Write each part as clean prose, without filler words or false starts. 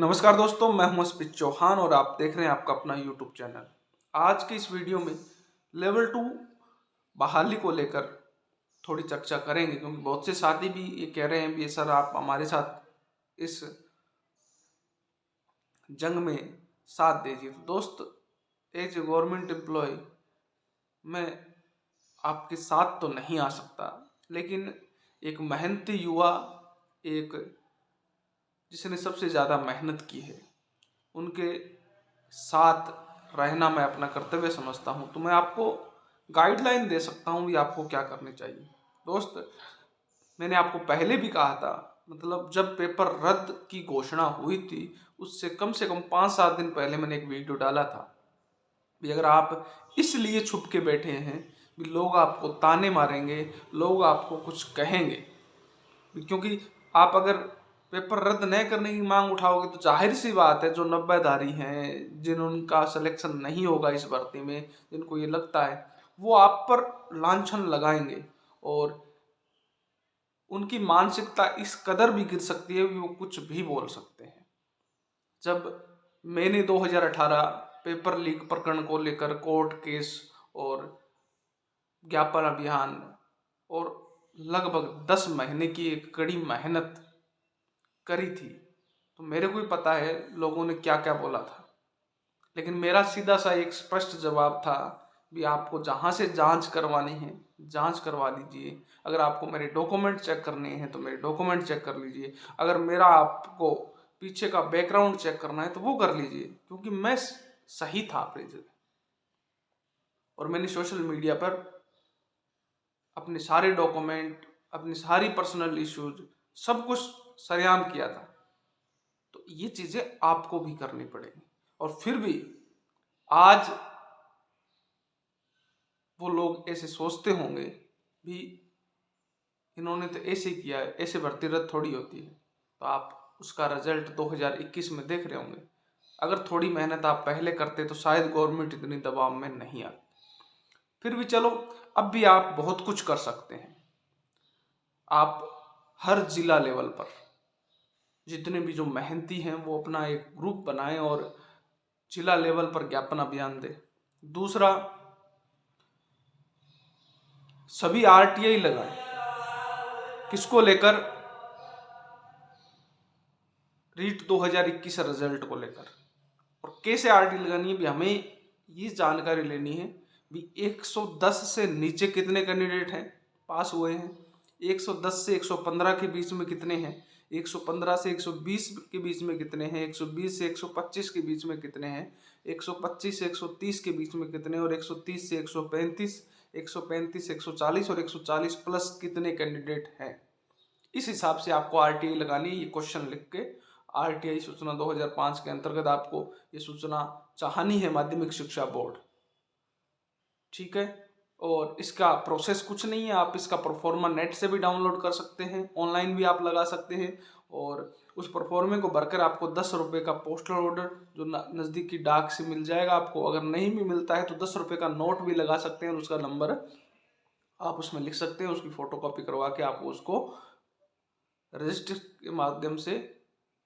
नमस्कार दोस्तों, मैं हूं अस्पित चौहान और आप देख रहे हैं आपका अपना यूट्यूब चैनल। आज की इस वीडियो में लेवल 2 बहाली को लेकर थोड़ी चर्चा करेंगे, क्योंकि बहुत से साथी भी ये कह रहे हैं भी सर आप हमारे साथ इस जंग में साथ दीजिए। तो दोस्त, एज ए गवर्नमेंट एम्प्लॉय मैं आपके साथ तो नहीं आ सकता, लेकिन एक मेहनती युवा, एक जिसने सबसे ज़्यादा मेहनत की है, उनके साथ रहना मैं अपना कर्तव्य समझता हूँ। तो मैं आपको गाइडलाइन दे सकता हूँ कि आपको क्या करनी चाहिए। दोस्त, मैंने आपको पहले भी कहा था, मतलब जब पेपर रद्द की घोषणा हुई थी उससे कम से कम 5-7 दिन पहले मैंने एक वीडियो डाला था भी अगर आप इसलिए छुप के बैठे हैं भी लोग आपको ताने मारेंगे, लोग आपको कुछ कहेंगे, क्योंकि आप अगर पेपर रद्द न करने की मांग उठाओगे तो जाहिर सी बात है जो 90धारी हैं, जिनका सिलेक्शन नहीं होगा इस भर्ती में, जिनको ये लगता है, वो आप पर लांछन लगाएंगे और उनकी मानसिकता इस कदर भी गिर सकती है कि वो कुछ भी बोल सकते हैं। जब मैंने 2018 पेपर लीक प्रकरण को लेकर कोर्ट केस और ज्ञापन अभियान और लगभग 10 महीने की एक कड़ी मेहनत करी थी, तो मेरे को ही पता है लोगों ने क्या क्या बोला था। लेकिन मेरा सीधा सा एक स्पष्ट जवाब था भी आपको जहाँ से जांच करवानी है जांच करवा लीजिए, अगर आपको मेरे डॉक्यूमेंट चेक करने हैं तो मेरे डॉक्यूमेंट चेक कर लीजिए, अगर मेरा आपको पीछे का बैकग्राउंड चेक करना है तो वो कर लीजिए, क्योंकि मैं सही था अपनी जगह। और मैंने सोशल मीडिया पर अपने सारे डॉक्यूमेंट, अपनी सारी पर्सनल इश्यूज, सब कुछ सरेआम किया था। तो ये चीजें आपको भी करनी पड़ेगी। और फिर भी आज वो लोग ऐसे सोचते होंगे भी इन्होंने तो ऐसे किया है, ऐसे भर्ती रद्द थोड़ी होती है। तो आप उसका रिजल्ट 2021 में देख रहे होंगे। अगर थोड़ी मेहनत आप पहले करते तो शायद गवर्नमेंट इतनी दबाव में नहीं आती। फिर भी चलो, अब भी आप बहुत कुछ कर सकते हैं। आप हर जिला लेवल पर जितने भी जो मेहनती हैं वो अपना एक ग्रुप बनाएं और जिला लेवल पर ज्ञापन अभियान दें। दूसरा, सभी आरटीआई लगाएं। किसको लेकर? रीट 2021 रिजल्ट को लेकर। और कैसे आरटी लगानी है भी हमें ये जानकारी लेनी है भी 110 से नीचे कितने कैंडिडेट हैं पास हुए हैं, 110 से 115 के बीच में कितने हैं, 115 से 120 के बीच में कितने हैं, 120 से 125 के बीच में कितने हैं, 125 से 130 के बीच में कितने, और 130 से 135, 135 से 140 और 140 प्लस कितने कैंडिडेट हैं। इस हिसाब से आपको आरटीआई लगानी है। ये क्वेश्चन लिख के आरटीआई सूचना 2005 के अंतर्गत आपको ये सूचना चाहनी है माध्यमिक शिक्षा बोर्ड, ठीक है। और इसका प्रोसेस कुछ नहीं है, आप इसका प्रोफॉर्मा नेट से भी डाउनलोड कर सकते हैं, ऑनलाइन भी आप लगा सकते हैं। और उस प्रोफॉर्मे को भरकर आपको 10 रुपये का पोस्टल ऑर्डर जो नज़दीकी डाक से मिल जाएगा आपको। अगर नहीं भी मिलता है तो 10 रुपये का नोट भी लगा सकते हैं, उसका नंबर आप उसमें लिख सकते हैं, उसकी फोटो कॉपी करवा के आप उसको रजिस्टर के माध्यम से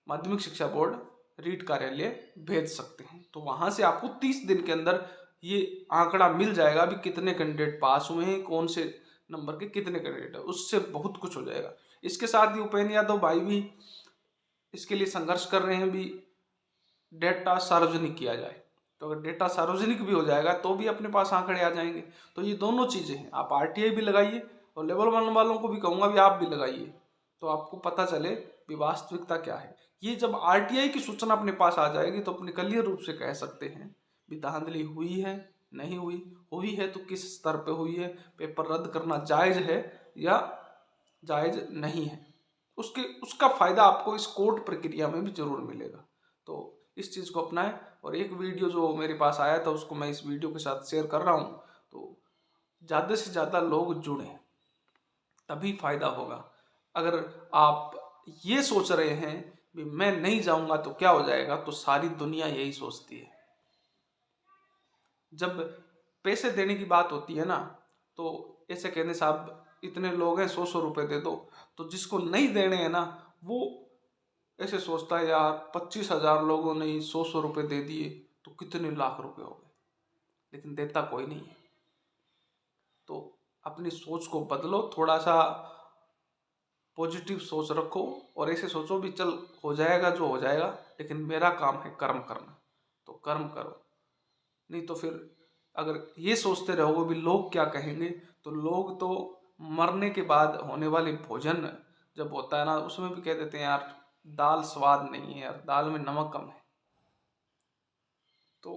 माध्यमिक शिक्षा बोर्ड रीट कार्यालय भेज सकते हैं। तो वहां से आपको 30 दिन के अंदर ये आंकड़ा मिल जाएगा भी कितने कैंडिडेट पास हुए हैं, कौन से नंबर के कितने कैंडिडेट है, उससे बहुत कुछ हो जाएगा। इसके साथ ही उपेंद्र यादव भाई भी इसके लिए संघर्ष कर रहे हैं भी डेटा सार्वजनिक किया जाए। तो अगर डेटा सार्वजनिक भी हो जाएगा तो भी अपने पास आंकड़े आ जाएंगे। तो ये दोनों चीजें हैं, आप आरटीआई भी लगाइए और लेवल 1 वालों को भी कहूंगा भी आप भी लगाइए, तो आपको पता चले कि वास्तविकता क्या है। ये जब आरटीआई की सूचना अपने पास आ जाएगी तो अपने क्लियर रूप से कह सकते हैं भी धांधली हुई है, नहीं हुई, हुई है तो किस स्तर पे हुई है, पेपर रद्द करना जायज है या जायज नहीं है। उसका फायदा आपको इस कोर्ट प्रक्रिया में भी जरूर मिलेगा। तो इस चीज को अपनाएं। और एक वीडियो जो मेरे पास आया था उसको मैं इस वीडियो के साथ शेयर कर रहा हूं, तो ज्यादा से ज्यादा लोग जुड़े, तभी फायदा होगा। अगर आप ये सोच रहे हैं भी मैं नहीं जाऊंगा तो क्या हो जाएगा, तो सारी दुनिया यही सोचती है। जब पैसे देने की बात होती है ना, तो ऐसे कहने साहब इतने लोग हैं 100-100 रुपए दे दो, तो जिसको नहीं देने हैं ना वो ऐसे सोचता है यार 25,000 लोगों ने 100 रुपये दे दिए तो कितने लाख रुपए हो गए, लेकिन देता कोई नहीं है। तो अपनी सोच को बदलो, थोड़ा सा पॉजिटिव सोच रखो और ऐसे सोचो भी चल हो जाएगा जो हो जाएगा, लेकिन मेरा काम है कर्म करना, तो कर्म करो। नहीं तो फिर अगर ये सोचते रहोगे भी लोग क्या कहेंगे, तो लोग तो मरने के बाद होने वाले भोजन जब होता है ना, उसमें भी कह देते हैं यार दाल स्वाद नहीं है, यार दाल में नमक कम है। तो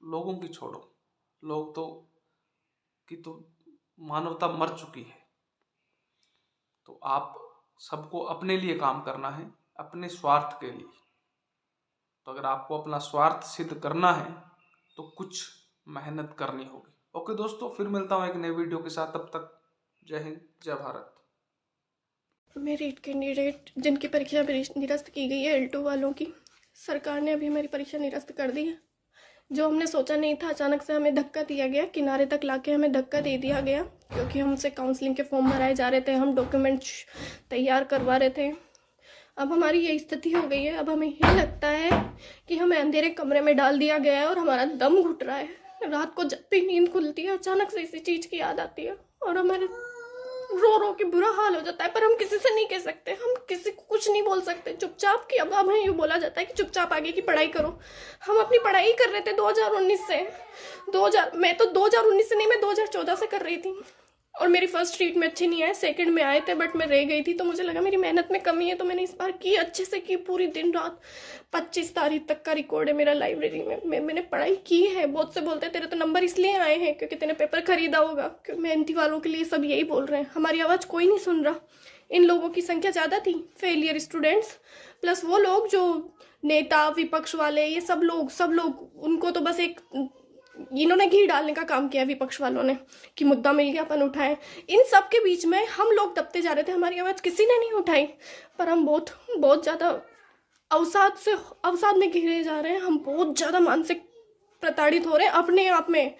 लोगों की छोड़ो, लोग तो की तो मानवता मर चुकी है। तो आप सबको अपने लिए काम करना है, अपने स्वार्थ के लिए। तो अगर आपको अपना स्वार्थ सिद्ध करना है तो कुछ मेहनत करनी होगी। ओके दोस्तों, फिर मिलता हूँ एक नए वीडियो के साथ, तब तक जय हिंद जय भारत। मेरिट कैंडिडेट जिनकी परीक्षा निरस्त की गई है, L2 वालों की, सरकार ने अभी हमारी परीक्षा निरस्त कर दी है। जो हमने सोचा नहीं था, अचानक से हमें धक्का दिया गया, किनारे तक लाके हमें धक्का दे दिया गया, क्योंकि हमसे काउंसलिंग के फॉर्म भराए जा रहे थे, हम डॉक्यूमेंट्स तैयार करवा रहे थे। अब हमारी ये स्थिति हो गई है। अब हमें ये लगता है कि हमें अंधेरे कमरे में डाल दिया गया है और हमारा दम घुट रहा है। रात को जब भी नींद खुलती है अचानक से इसी चीज़ की याद आती है और हमारे रो रो के बुरा हाल हो जाता है, पर हम किसी से नहीं कह सकते, हम किसी को कुछ नहीं बोल सकते। चुपचाप की अब हमें यूँ बोला जाता है कि चुपचाप आगे की पढ़ाई करो। हम अपनी पढ़ाई कर रहे थे 2019 से, मैं तो 2019 से नहीं, मैं 2014 से कर रही थी। और मेरी फर्स्ट रीड में अच्छी नहीं आए, सेकंड में आए थे, बट मैं रह गई थी। तो मुझे लगा मेरी मेहनत में कमी है, तो मैंने इस बार की, अच्छे से की, पूरी दिन रात। 25 तारीख तक का रिकॉर्ड है मेरा लाइब्रेरी में। मैंने पढ़ाई की है। बहुत से बोलते हैं तेरे तो नंबर इसलिए आए हैं क्योंकि तूने पेपर खरीदा होगा। क्योंकि मेहनती वालों के लिए सब यही बोल रहे हैं। हमारी आवाज़ कोई नहीं सुन रहा। इन लोगों की संख्या ज़्यादा थी, फेलियर स्टूडेंट्स, प्लस वो लोग जो नेता विपक्ष वाले, ये सब लोग उनको तो बस एक इन्होंने घी डालने का काम किया विपक्ष वालों ने कि मुद्दा मिल गया अपन उठाएं। इन सब के बीच में हम लोग दबते जा रहे थे, हमारी आवाज़ किसी ने नहीं उठाई। पर हम बहुत ज़्यादा अवसाद में घिरे जा रहे हैं। हम बहुत ज़्यादा मानसिक प्रताड़ित हो रहे हैं अपने आप में।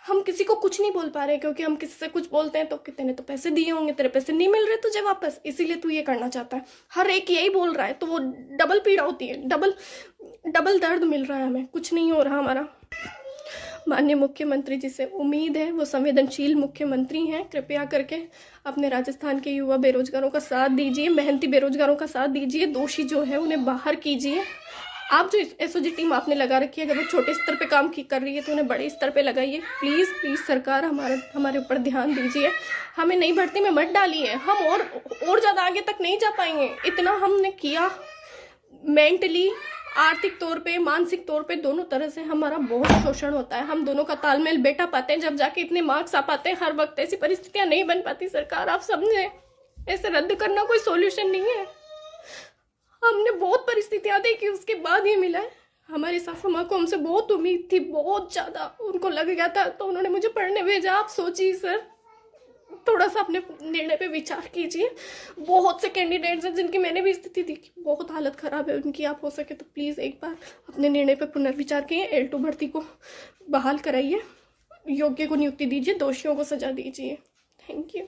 हम किसी को कुछ नहीं बोल पा रहे, क्योंकि हम किसी से कुछ बोलते हैं तो तूने तो पैसे दिए होंगे, तेरे पैसे नहीं मिल रहे तुझे वापस, इसीलिए तू ये करना चाहता है। हर एक यही बोल रहा है, तो वो डबल पीड़ा होती है, डबल दर्द मिल रहा है हमें। कुछ नहीं हो रहा हमारा। माननीय मुख्यमंत्री जी से उम्मीद है, वो संवेदनशील मुख्यमंत्री हैं, कृपया करके अपने राजस्थान के युवा बेरोजगारों का साथ दीजिए, मेहनती बेरोजगारों का साथ दीजिए। दोषी जो है उन्हें बाहर कीजिए। आप जो एसओजी टीम आपने लगा रखी है, अगर वो छोटे स्तर पे काम कर रही है तो उन्हें बड़े स्तर पे लगाइए। प्लीज़ सरकार हमारे ऊपर ध्यान दीजिए। हमें नई भर्ती में मत डालिए। हम और ज़्यादा आगे तक नहीं जा पाएंगे। इतना हमने किया, मेंटली, आर्थिक तौर पे, मानसिक तौर पे, दोनों तरह से हमारा बहुत शोषण होता है। हम दोनों का तालमेल बैठा पाते हैं जब जाके इतने मार्क्स आ पाते हैं। हर वक्त ऐसी परिस्थितियां नहीं बन पाती। सरकार आप समझे, ऐसे रद्द करना कोई सॉल्यूशन नहीं है। हमने बहुत परिस्थितियां देखी, उसके बाद ये मिला है। हमारी सासू माँ को हमसे बहुत उम्मीद थी, बहुत ज़्यादा। उनको लग गया था तो उन्होंने मुझे पढ़ने भेजा। आप सोचिए सर, थोड़ा सा अपने निर्णय पे विचार कीजिए। बहुत से कैंडिडेट्स हैं जिनकी मैंने भी स्थिति देखी, बहुत हालत ख़राब है उनकी। आप हो सके तो प्लीज़ एक बार अपने निर्णय पे पुनर्विचार कीजिए। L2 भर्ती को बहाल कराइए, योग्य को नियुक्ति दीजिए, दोषियों को सजा दीजिए। Thank you.